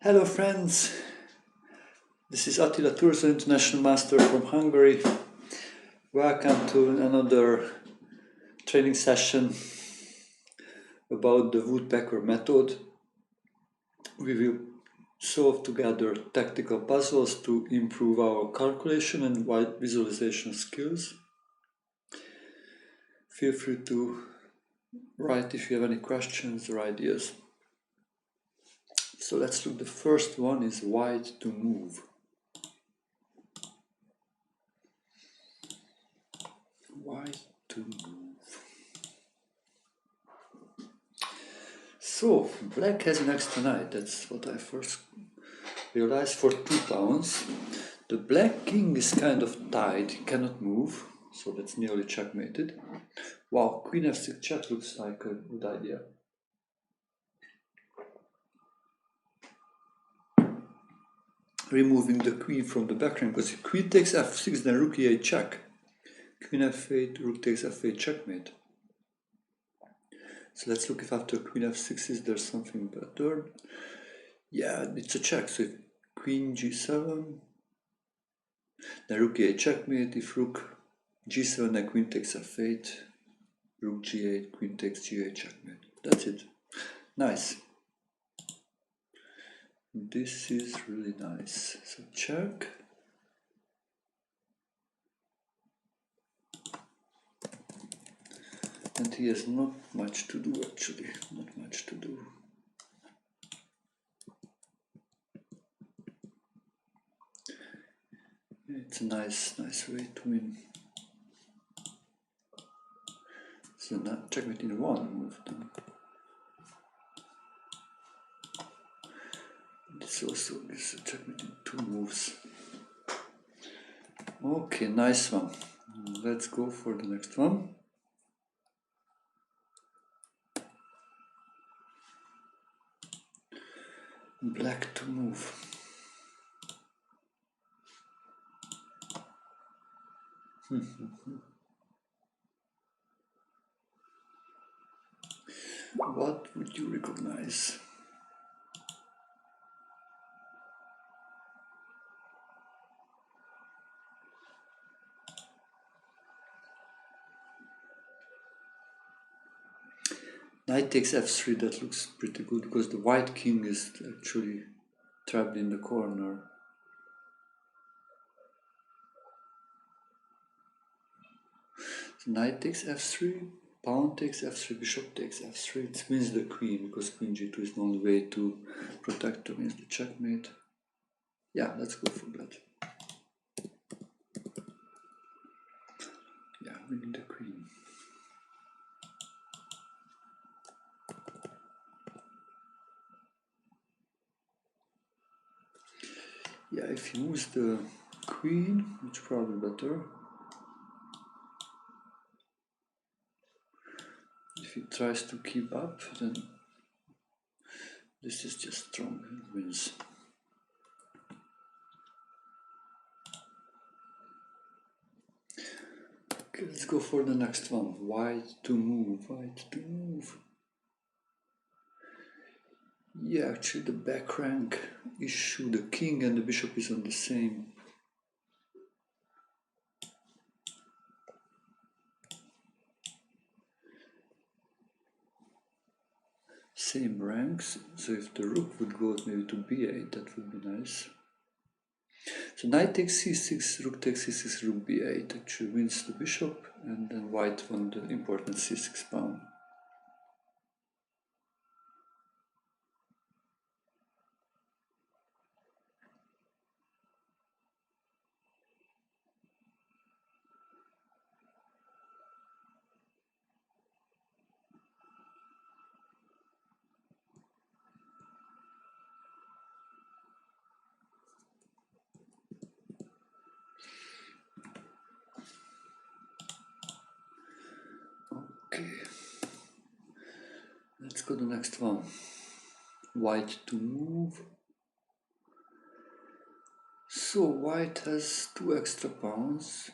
Hello friends, this is Attila Turzo, International Master from Hungary. Welcome to another training session about the Woodpecker Method. We will solve together tactical puzzles to improve our calculation and visualization skills. Feel free to write if you have any questions or ideas. So let's look. The first one is white to move. White to move. So black has an extra knight. That's what I first realized. For 2 pawns. The black king is kind of tied. He cannot move. So that's nearly checkmated. Wow, queen f6 check looks like a good idea. Removing the queen from the background, because if queen takes f6, then rook e8 check. Queen f8, rook takes f8 checkmate. So let's look if after queen f6 is there something better. Yeah, it's a check. So if queen g7, then rook e8 checkmate. If rook g7, then queen takes f8, rook g8, queen takes g8 checkmate. That's it. Nice. This is really nice. So check. And he has not much to do actually. Not much to do. It's a nice way to win. So now checkmate in one move then. This also is a checkmate in 2 moves. Okay, nice one. Let's go for the next one. Black to move. What would you recognize? Knight takes f3, that looks pretty good because the white king is actually trapped in the corner. So knight takes f3, pawn takes f3, bishop takes f3. It wins the queen because queen g2 is the only way to protect against the checkmate. Yeah, let's go for that. Yeah, winning the queen. Yeah, if he moves the queen, it's probably better. If he tries to keep up, then this is just strong and wins. Okay, let's go for the next one. White to move, white to move. Yeah, actually the back rank issue, the king and the bishop is on the same ranks. So if the rook would go maybe to b8, that would be nice. So knight takes c6, rook takes c6, rook b8 actually wins the bishop, and then white won the important c6 pawn. Okay, let's go to the next one. White to move. So white has 2 extra pawns.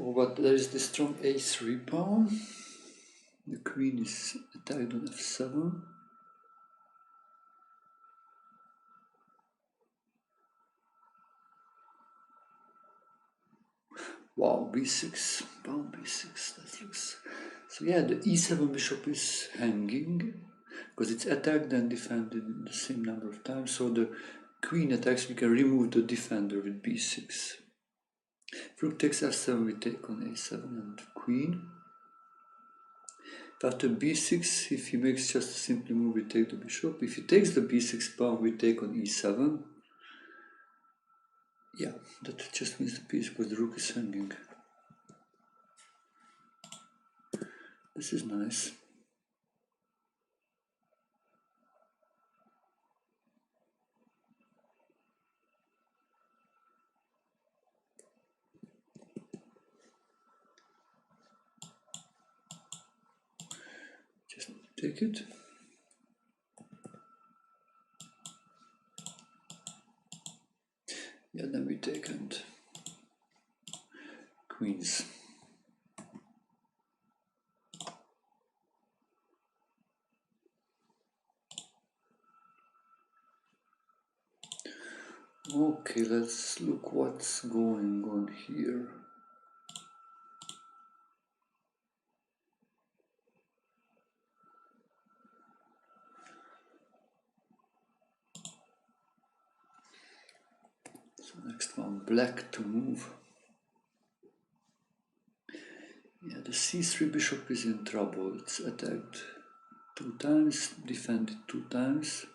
But there is the strong a3 pawn. The queen is attacked on f7. Wow, b6, pawn b6, that looks... So yeah, the e7 bishop is hanging, because it's attacked and defended the same number of times. So the queen attacks, we can remove the defender with b6. If rook takes f7, we take on a7 and queen. After b6, if he makes just a simple move, we take the bishop. If he takes the b6 pawn, we take on e7. Yeah, that just means the piece because the rook is hanging. This is nice. Just take it. Yeah, then we take and queens. Okay, let's look what's going on here. So next one, black to move. Yeah, the c3 bishop is in trouble. It's attacked 2 times, defended 2 times.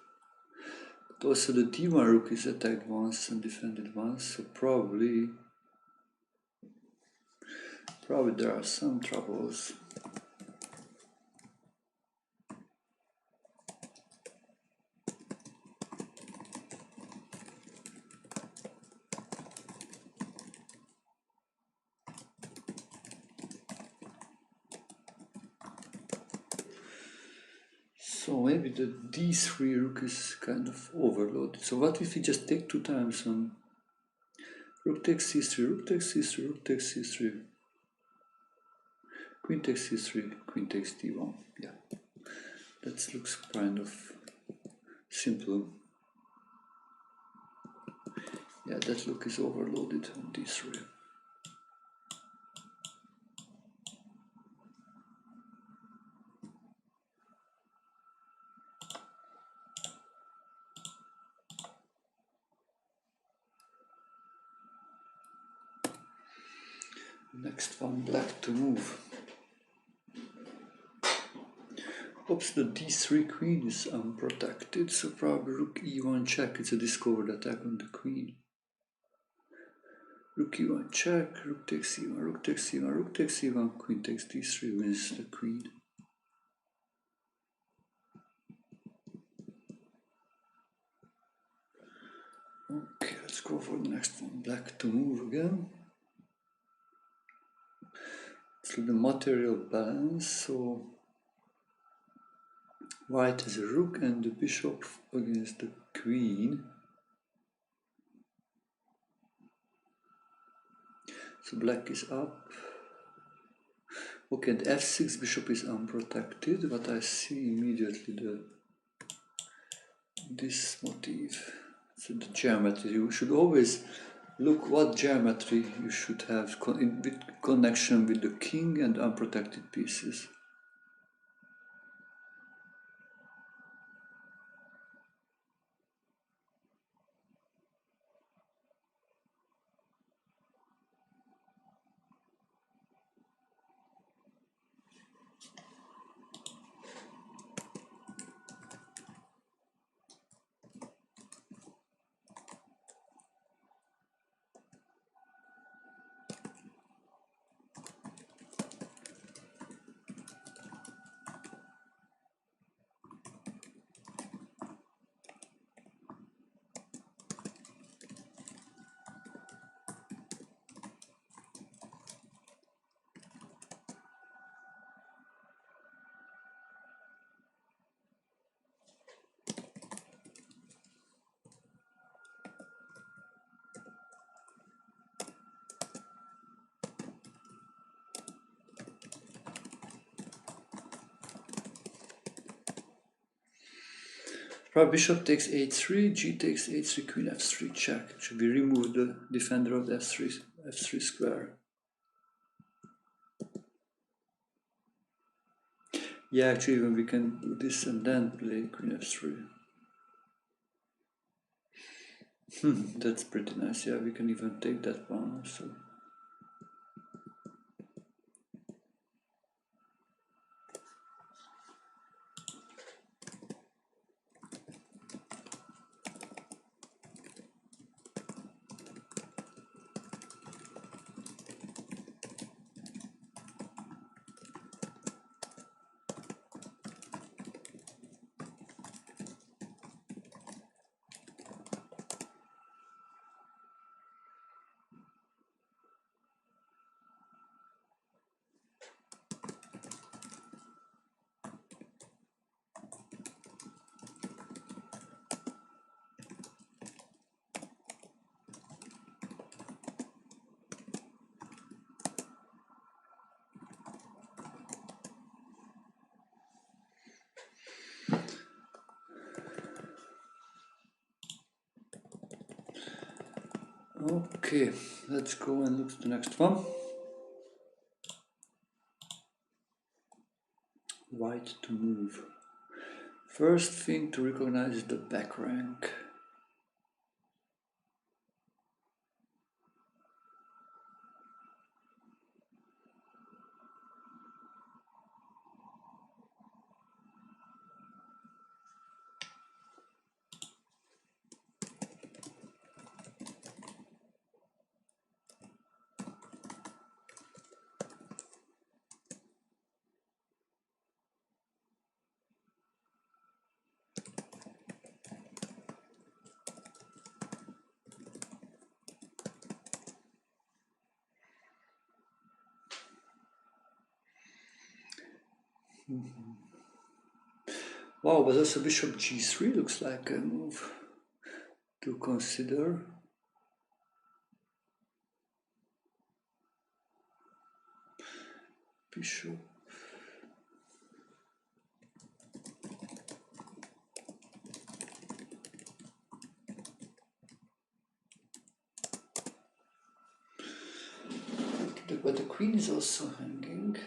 But also the d1 rook is attacked once and defended once, so probably there are some troubles. So maybe the d3 rook is kind of overloaded. So what if we just take 2 times on rook takes c3, rook takes c3, rook takes c3, queen takes c3, queen takes d1. Yeah, that looks kind of simple. Yeah, that look is overloaded on d3. Next one, black to move. Oops, the d3 queen is unprotected, so probably rook e1 check. It's a discovered attack on the queen. Rook e1 check, rook takes e1, rook takes e1, rook takes e1, queen takes d3, wins the queen. Okay, let's go for the next one, black to move again. So the material balance, so white has a rook and the bishop against the queen. So black is up. Okay, and f6 bishop is unprotected, but I see immediately this motif. So the geometry, you should always look what geometry you should have in connection with the king and unprotected pieces. Right, bishop takes a3, g takes a3, queen f3, check. Should we remove the defender of the f3 square? Yeah, actually, even we can do this and then play queen f3. That's pretty nice. Yeah, we can even take that one also. Okay, let's go and look at the next one. White to move. First thing to recognize is the back rank. Wow, but also bishop g3 looks like a move to consider. Bishop. But the queen is also hanging.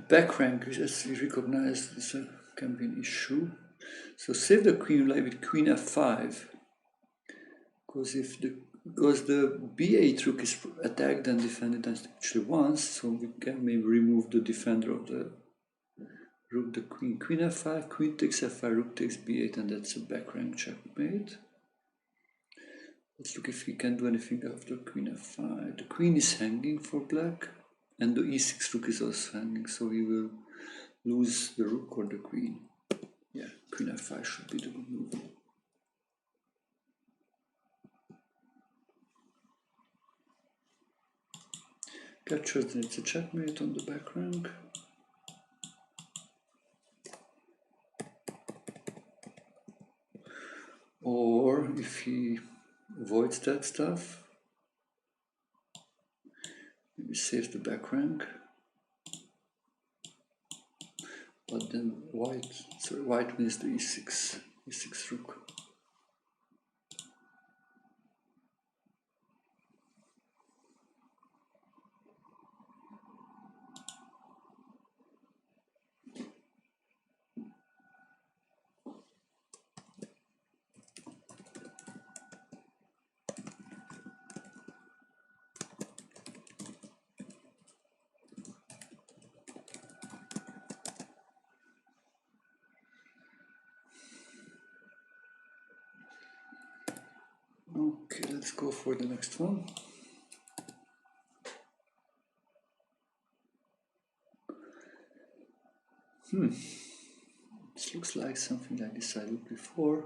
Back rank, as we recognize, this can be an issue. So save the queen like with queen f5, because the b8 rook is attacked and defended actually once, so we can maybe remove the defender of the rook, the queen. Queen f5, queen takes f5, rook takes b8, and that's a back rank checkmate. Let's look if we can do anything after queen f5. The queen is hanging for black, and the e6 rook is also hanging, so we will lose the rook or the queen. Yeah, queen f5 should be the good move. Captures, then it's a checkmate on the back rank. Or if he avoids that stuff, maybe saves the back rank. But then white wins the e6 rook. Okay, let's go for the next one. This looks like something like this I did before.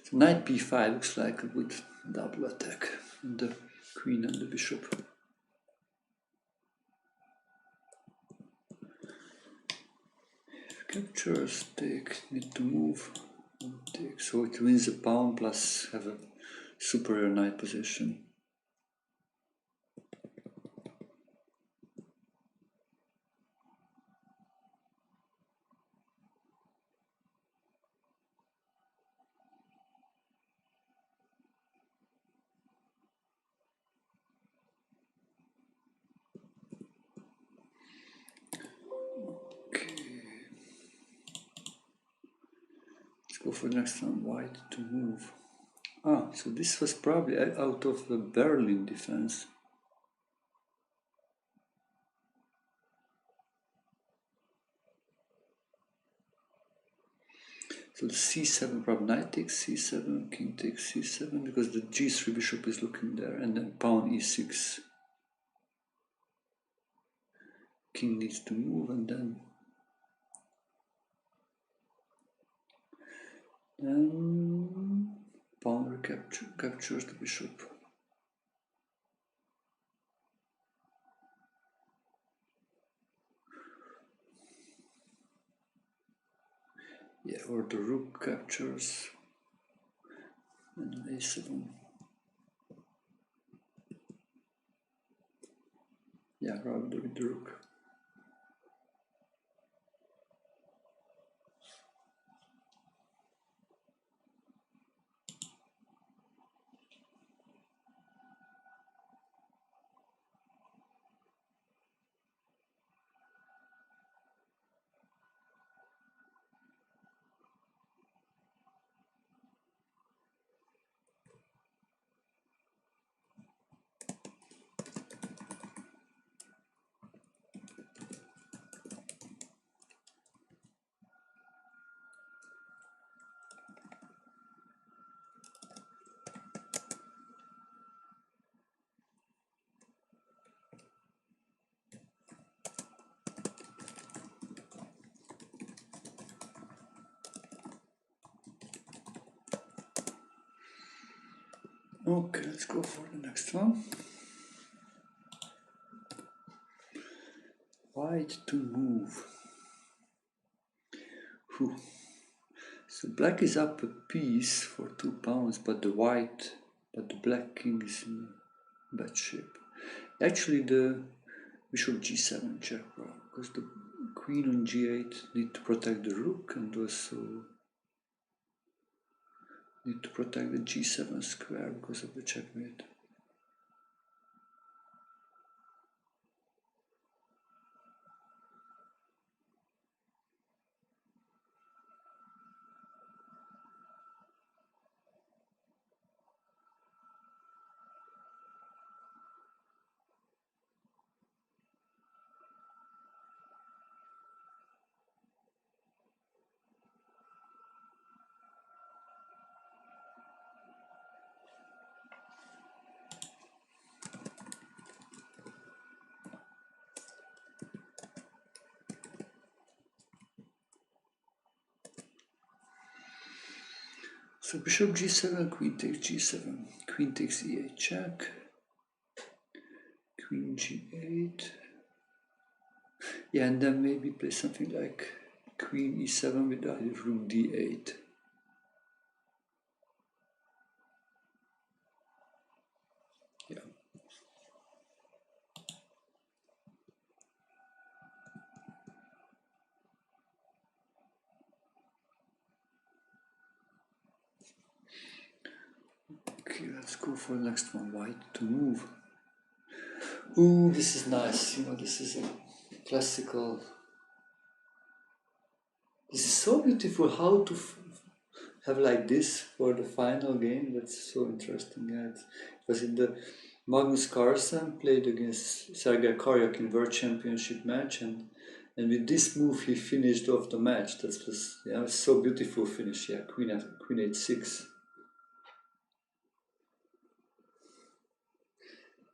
So knight b5 looks like a good double attack on the queen and the bishop. Captures, take, need to move, and take. So it wins a pawn plus have a superior knight position. Go for the next one, white to move. So this was probably out of the Berlin defense. So the c7, probably knight takes c7, king takes c7, because the g3 bishop is looking there, and then pawn e6. King needs to move, and then pawn captures the bishop. Yeah, or the rook captures, and then a7. Yeah, rather with the rook. Okay, let's go for the next one. White to move. Whew. So black is up a piece for 2 pawns, but the black king is in bad shape. Actually, the bishop g7 check, because the queen on g8 need to protect the rook and also need to protect the g7 square because of the checkmate. So bishop g7, queen takes g7, queen takes e8 check, queen g8. Yeah, and then maybe play something like queen e7 with either rook d8. Yeah. Okay, let's go for the next one, white to move. Ooh, this is nice, this is a classical. This is so beautiful how to have like this for the final game. That's so interesting. Yeah, it was in the Magnus Carlsen played against Sergei Karyak in World Championship match, and with this move he finished off the match. That was it was so beautiful finish. Yeah, queen h6.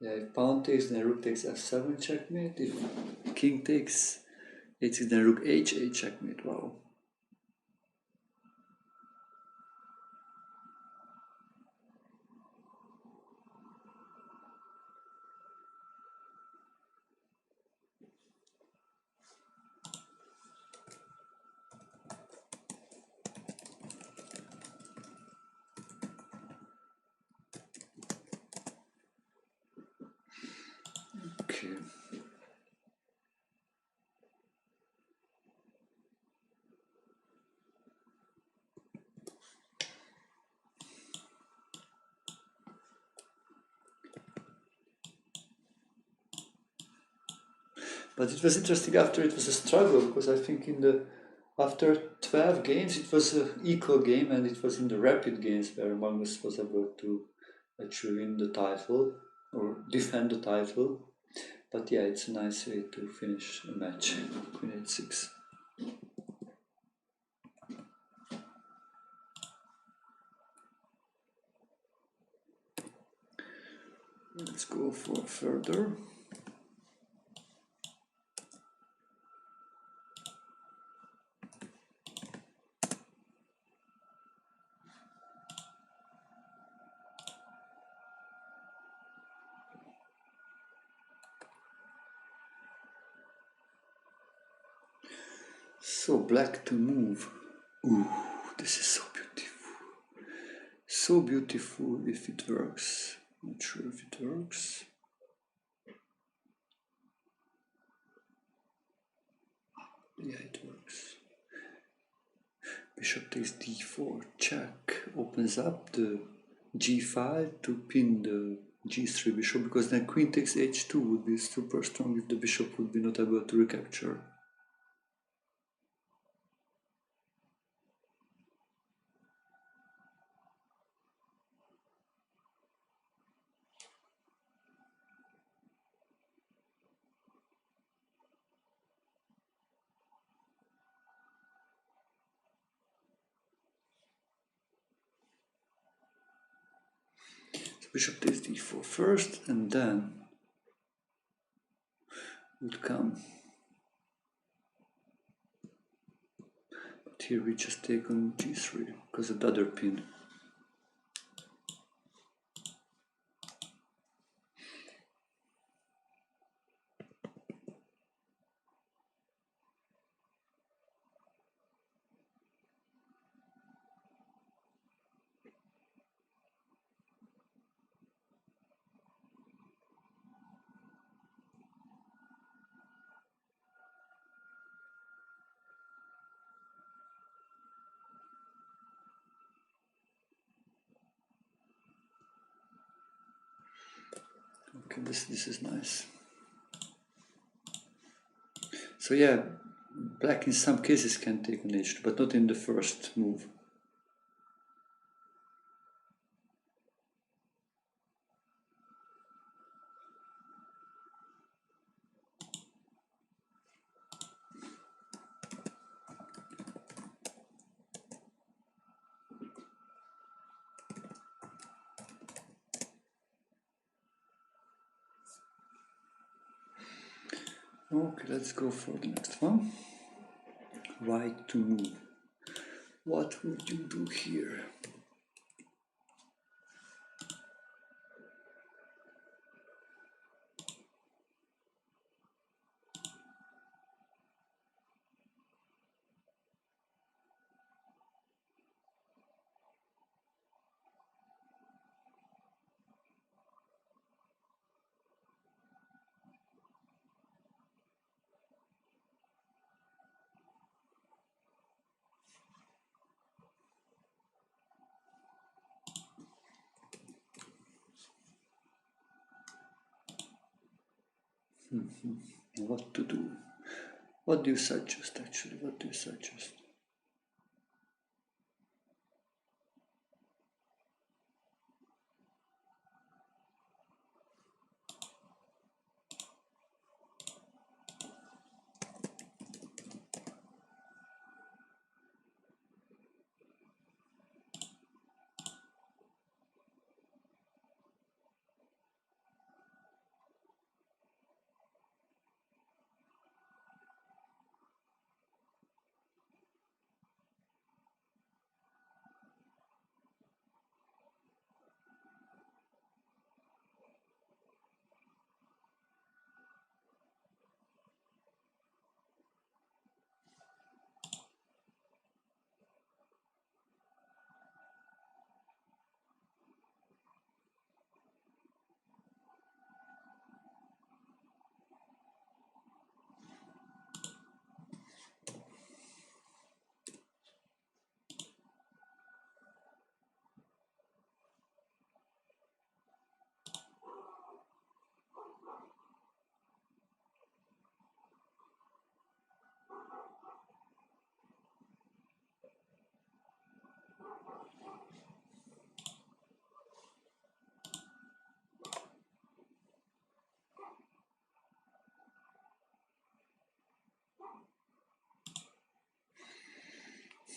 Yeah, if pawn takes, then rook takes f7 checkmate. If king takes h6, then rook h8 checkmate. Wow. But it was interesting after it was a struggle, because I think after 12 games it was an equal game, and it was in the rapid games where Magnus was able to actually win the title or defend the title. But yeah, it's a nice way to finish a match. Queen h6. Let's go for further. So black to move. Ooh, this is so beautiful. So beautiful if it works. Not sure if it works. Yeah, it works. Bishop takes d4, check. Opens up the g5 to pin the g3 bishop, because then queen takes h2 would be super strong if the bishop would be not able to recapture. So bishop takes d4 first, and then would come. But here we just take on g3 because of the other pin. Okay, this is nice. So yeah, black in some cases can take on h2, but not in the first move. Okay, let's go for the next one. Right to move. What would you do here? What to do? What do you suggest actually? What do you suggest?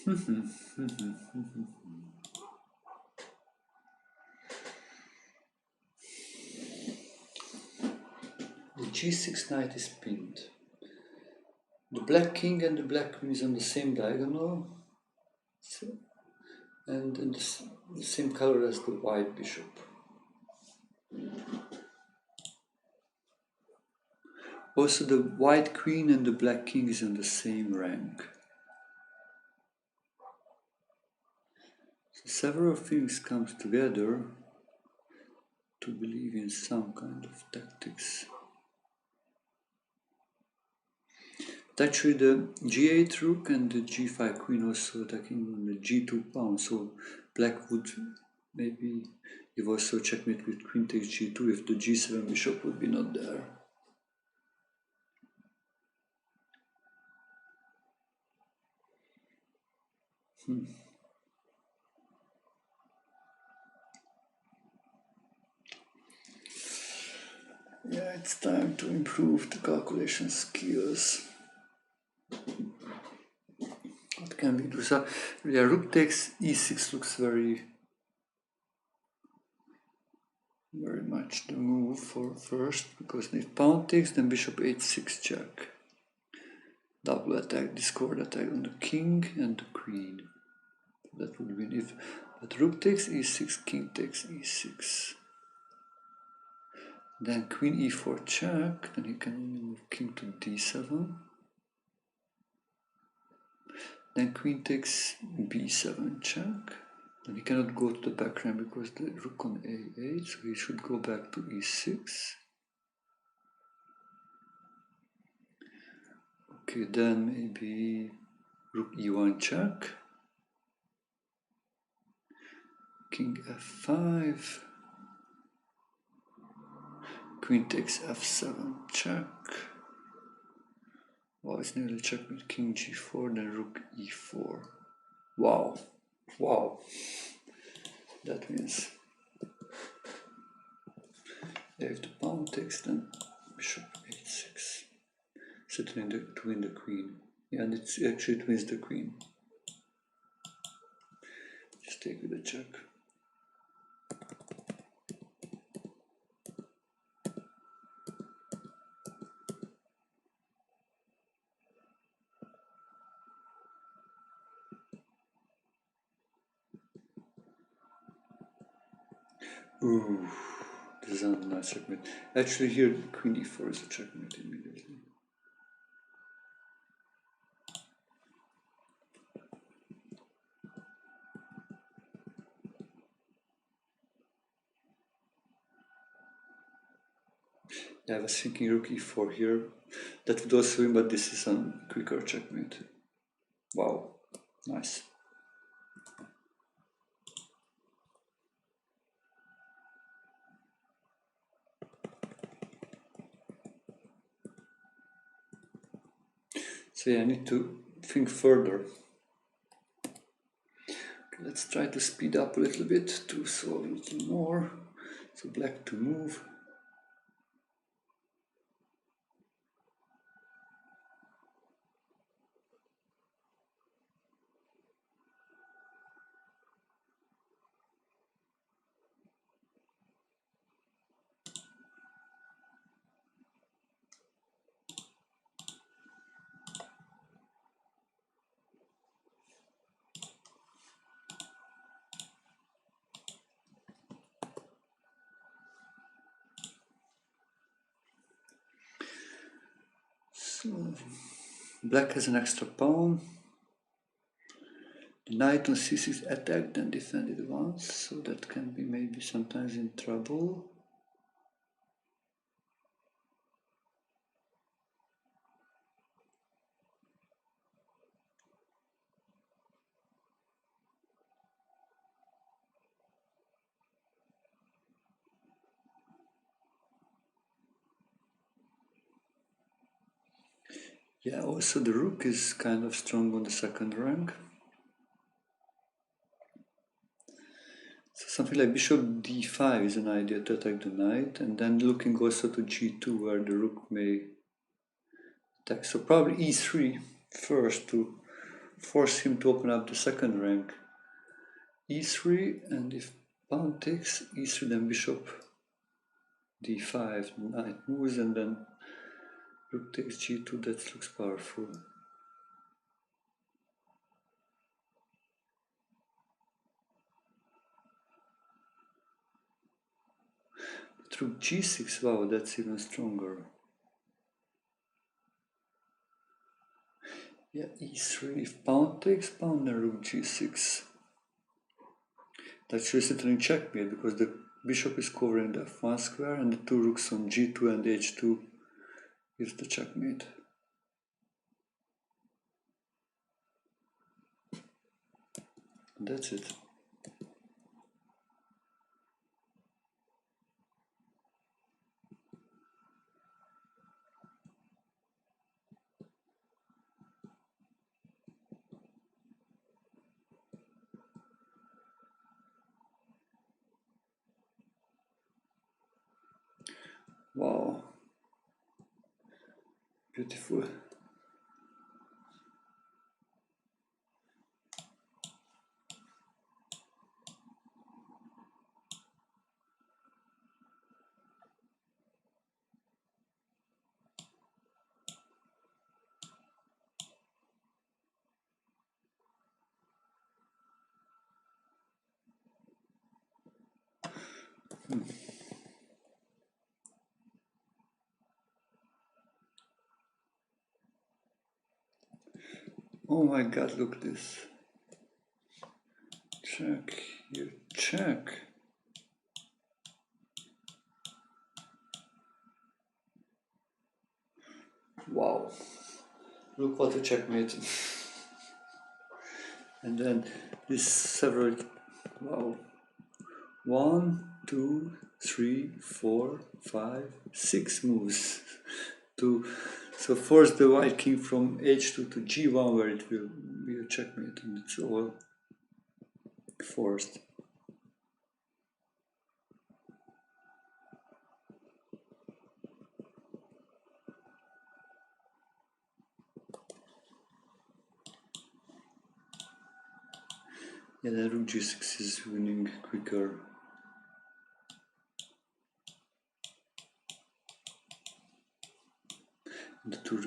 The g6 knight is pinned. The black king and the black queen is on the same diagonal, and in the same color as the white bishop. Also, the white queen and the black king is in the same rank. So several things come together to believe in some kind of tactics. But actually, the g8 rook and the g5 queen also attacking on the g2 pawn. So black would maybe give also checkmate with queen takes g2 if the g7 bishop would be not there. Yeah, it's time to improve the calculation skills. What can we do? So, yeah, rook takes e6 looks very much the move for first, because if pawn takes, then bishop h6 check. Double attack, discord attack on the king and the queen. That would win if, but rook takes e6, king takes e6. Then queen e4 check, then he can move king to d7. Then queen takes b7 check. Then he cannot go to the back rank because the rook on a8, so he should go back to e6. Okay, then maybe rook e1 check. King f5. Queen takes f7 check. Wow, it's nearly check with king g4, then rook e4. Wow, wow. That means if the pawn takes, then bishop h6. Settling to win the queen. Yeah, and it actually wins the queen. Just take with a check. Ooh, this is a nice checkmate. Actually, here queen e4 is a checkmate immediately. Yeah, I was thinking rook e4 here. That would also win, but this is a quicker checkmate. Wow, nice. So yeah, I need to think further. Okay, let's try to speed up a little bit to solve a little more. So black to move. So black has an extra pawn. The knight on c6 attacked and defended once, so that can be maybe sometimes in trouble. Yeah, also the rook is kind of strong on the second rank. So something like bishop d5 is an idea to attack the knight, and then looking also to g2 where the rook may attack. So probably e3 first to force him to open up the second rank. e3, and if pawn takes e3, then bishop d5, knight moves, and then rook takes g2. That looks powerful. But rook g6, wow, that's even stronger. Yeah, e3, if pawn takes pawn, then rook g6. That's just settling checkmate, because the bishop is covering the f1 square, and the two rooks on g2 and h2 is the checkmate. And that's it. Wow. Beautiful. Oh my god, look this. Check, here, check. Wow. Look what a checkmate. And then this several, wow. 1, 2, 3, 4, 5, 6 moves to so force the white king from h2 to g1, where it will be a checkmate, and it's all forced. Yeah, then rook g6 is winning quicker. The two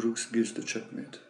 rooks gives the checkmate.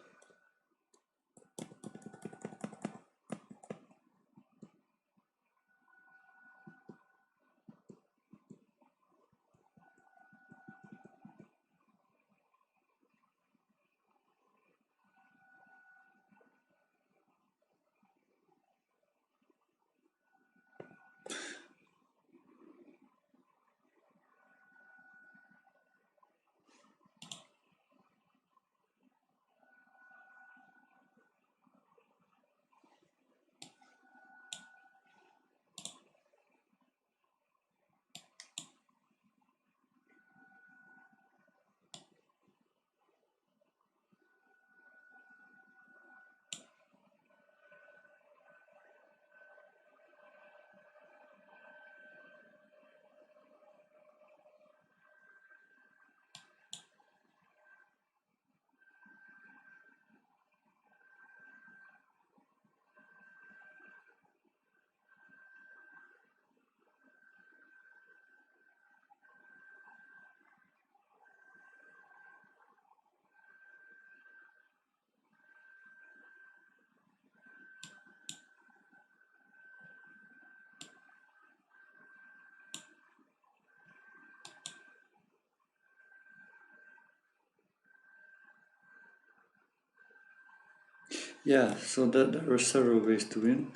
Yeah, so there are several ways to win.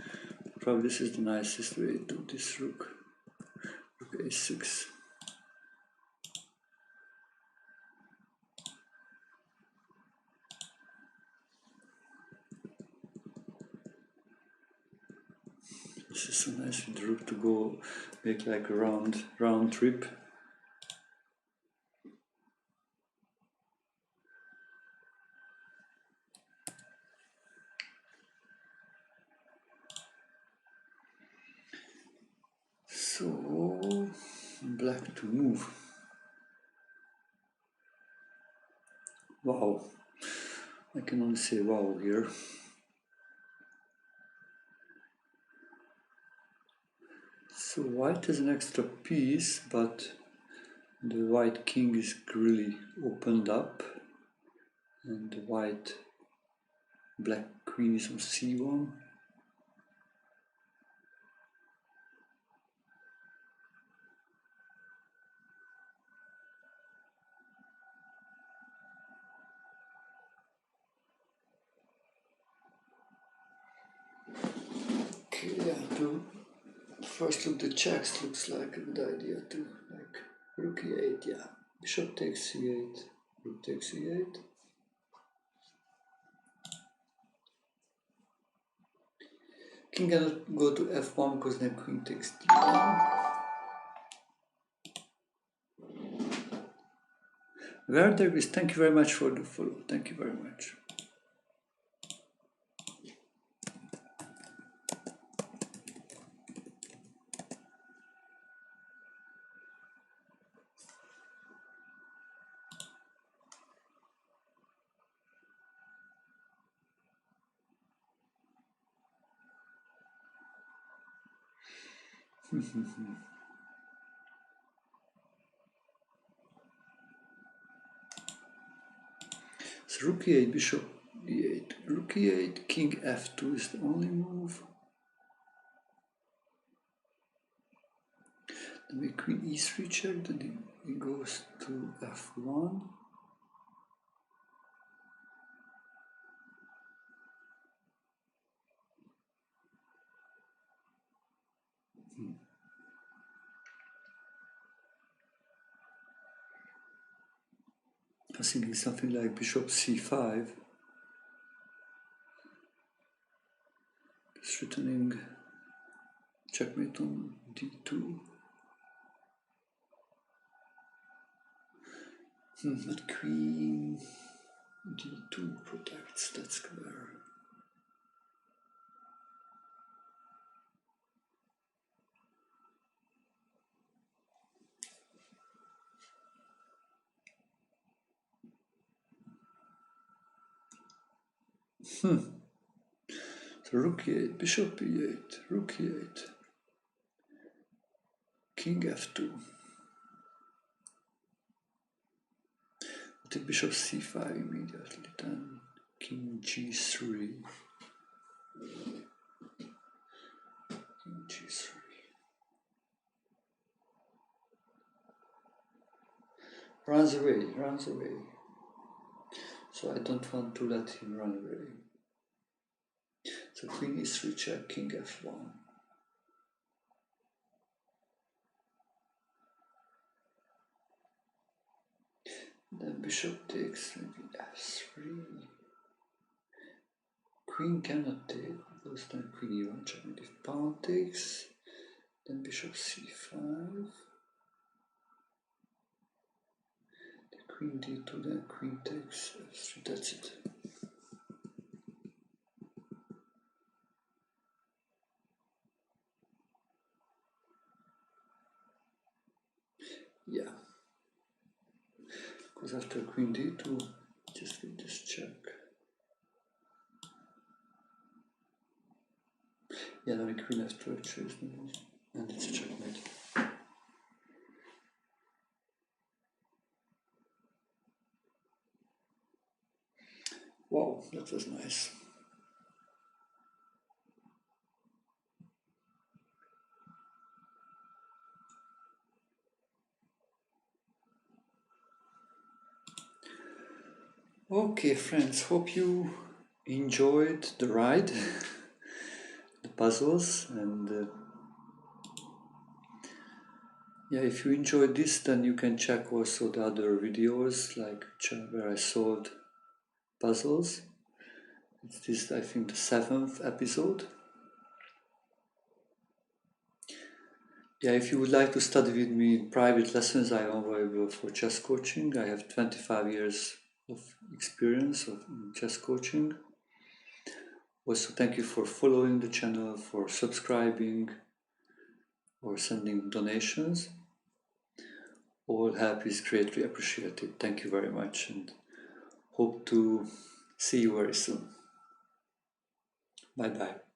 Probably this is the nicest way to do this rook a6. This is so nice with the rook to go make like a round trip. So black to move. Wow. I can only say wow here. So white has an extra piece, but the white king is really opened up, and the white black queen is on c1. Okay, yeah, to first look the checks looks like a good idea too. Like rook e8, yeah. Bishop takes c8, rook takes e8. King cannot go to f1 because then queen takes d1. Werder is, thank you very much for the follow. Thank you very much. So rook e8, bishop e8, rook e8, king f2 is the only move. Then we queen e3 check, then he goes to f1. I was thinking something like bishop c5. Just returning checkmate on d2. But queen d2 protects that square. So rook e8, bishop e8, rook e8, king f2. I take bishop c5 immediately, then king g3. King g3. Runs away, runs away. So I don't want to let him run away. So queen e3 check, king f1. Then bishop takes maybe f3. Queen cannot take because then queen e1 check. If pawn takes, then bishop c5. The queen d2, then queen takes f3. That's it. Yeah. Because after queen d2, just get this check. Yeah, now the queen f2 actually is the most, and it's a checkmate. Wow, that was nice. Okay, friends, hope you enjoyed the ride, the puzzles, and yeah, if you enjoyed this, then you can check also the other videos, like where I solved puzzles. It's this, I think, the 7th episode. Yeah, if you would like to study with me in private lessons, I am available for chess coaching. I have 25 years of experience in chess coaching. Also, thank you for following the channel, for subscribing, or sending donations. All help is greatly appreciated. Thank you very much, and hope to See you very soon. Bye bye.